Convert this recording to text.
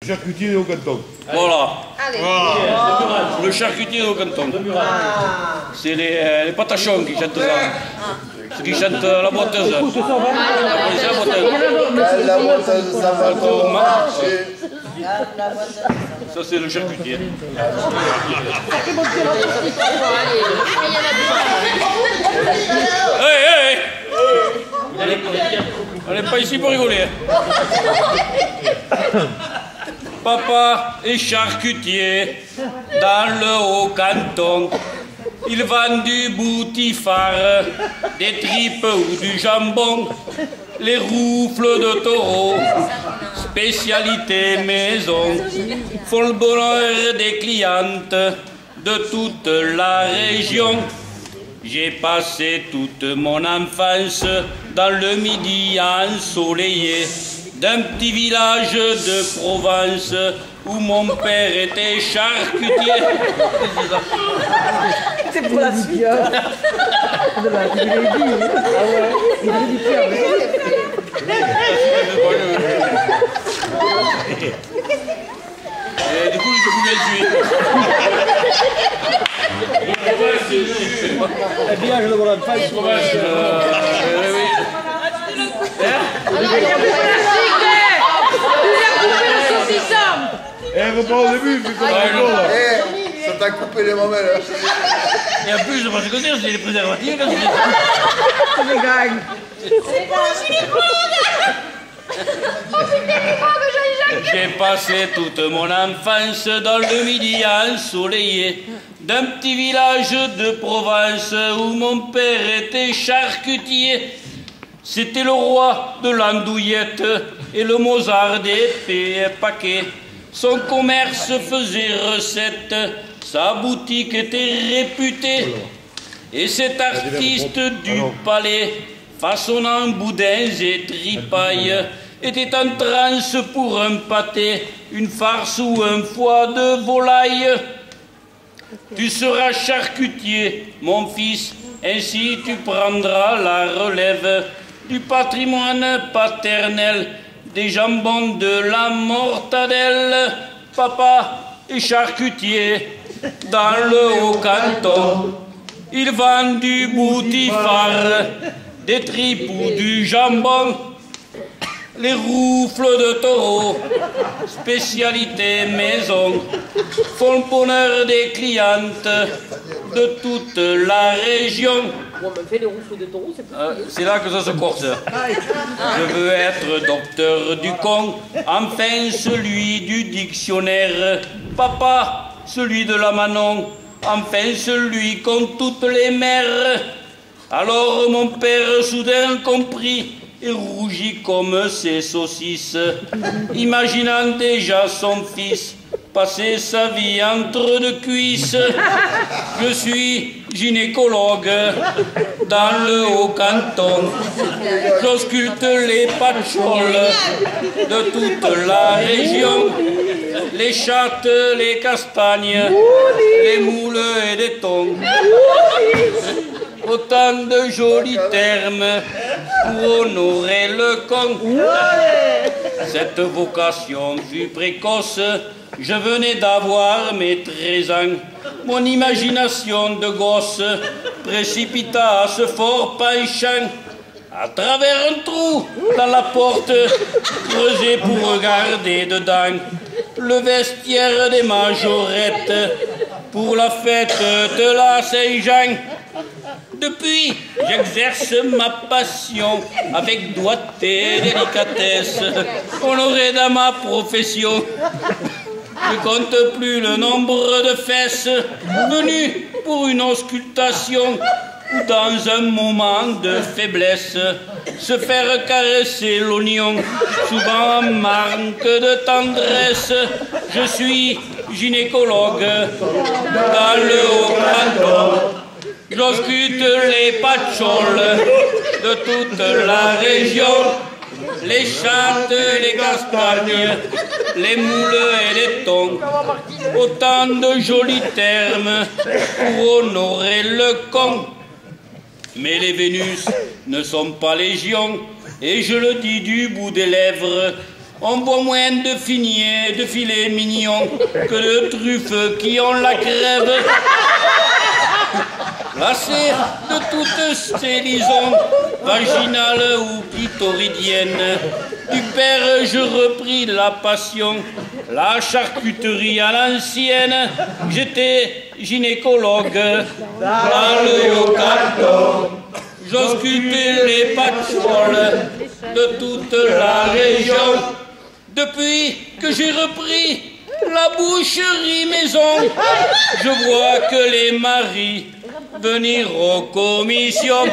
charcutier au canton. Voilà. Allez. Le charcutier au canton. C'est les patachons qui chantent ça. Ceux qui chantent la boiteuse. La boiteuse, ça va trop marcher. Ça, c'est le charcutier. Hey, hey! On n'est pas ici pour rigoler. Papa est charcutier dans le Haut-Canton. Il vend du boutifard, des tripes ou du jambon, les roufles de taureau, spécialité maison, font le bonheur des clientes de toute la région. J'ai passé toute mon enfance dans le Midi ensoleillé d'un petit village de Provence où mon père était charcutier. C'est pour la suite. Et du coup, je voulais le tuer. Le village de mon enfance. Oui. Et repas au début, puis comme ça. Ça t'a coupé les mamelles. Et en plus, je pensais que c'est les préservatifs. J'ai passé toute mon enfance dans le Midi ensoleillé d'un petit village de Provence où mon père était charcutier. C'était le roi de l'andouillette et le Mozart des paquets. Son commerce faisait recette, sa boutique était réputée. Et cet artiste du palais, façonnant boudins et tripailles, était en transe pour un pâté, une farce ou un foie de volaille. Tu seras charcutier, mon fils, ainsi tu prendras la relève du patrimoine paternel, des jambons, de la mortadelle. Papa est charcutier dans le Haut-Canton. Il vend du boutifard, des tripes ou du jambon, les roufles de taureau, spécialité maison, font le bonheur des clientes de toute la région. On me fait les roufles de taureau, c'est pas... C'est là que ça se corse. Je veux être docteur du con, enfin celui du dictionnaire. Papa, celui de la Manon, enfin celui qu'ont toutes les mères. Alors mon père soudain comprit et rougit comme ses saucisses, imaginant déjà son fils passer sa vie entre deux cuisses. Je suis gynécologue dans le Haut-Canton. J'ausculte les patcholes de toute la région, les chattes, les castagnes, les moules et les thons. Autant de jolis termes pour honorer le con. Cette vocation fut précoce, je venais d'avoir mes 13 ans. Mon imagination de gosse précipita à ce fort penchant. À travers un trou dans la porte, creusé pour regarder dedans, le vestiaire des majorettes pour la fête de la Saint-Jean. Depuis, j'exerce ma passion avec doigté et délicatesse, honoré dans ma profession. Je compte plus le nombre de fesses venues pour une auscultation ou dans un moment de faiblesse, se faire caresser l'oignon, souvent en manque de tendresse. Je suis gynécologue dans le Haut-Canton. J'ausculte les patcholes de toute la région, les chattes, les castagnes, les moules et les thons. Autant de jolis termes pour honorer le con. Mais les Vénus ne sont pas légion, et je le dis du bout des lèvres, On boit moins de finiers, de filets mignons que de truffes qui ont la crève. Lassé de toutes ces liaisons vaginales ou clitoridiennes, du père je repris la passion, la charcuterie à l'ancienne. J'étais gynécologue dans le Haut-Canton. J'auscultais les patcholes de toute la région. Depuis que j'ai repris la boucherie maison, je vois que les maris venir aux commissions.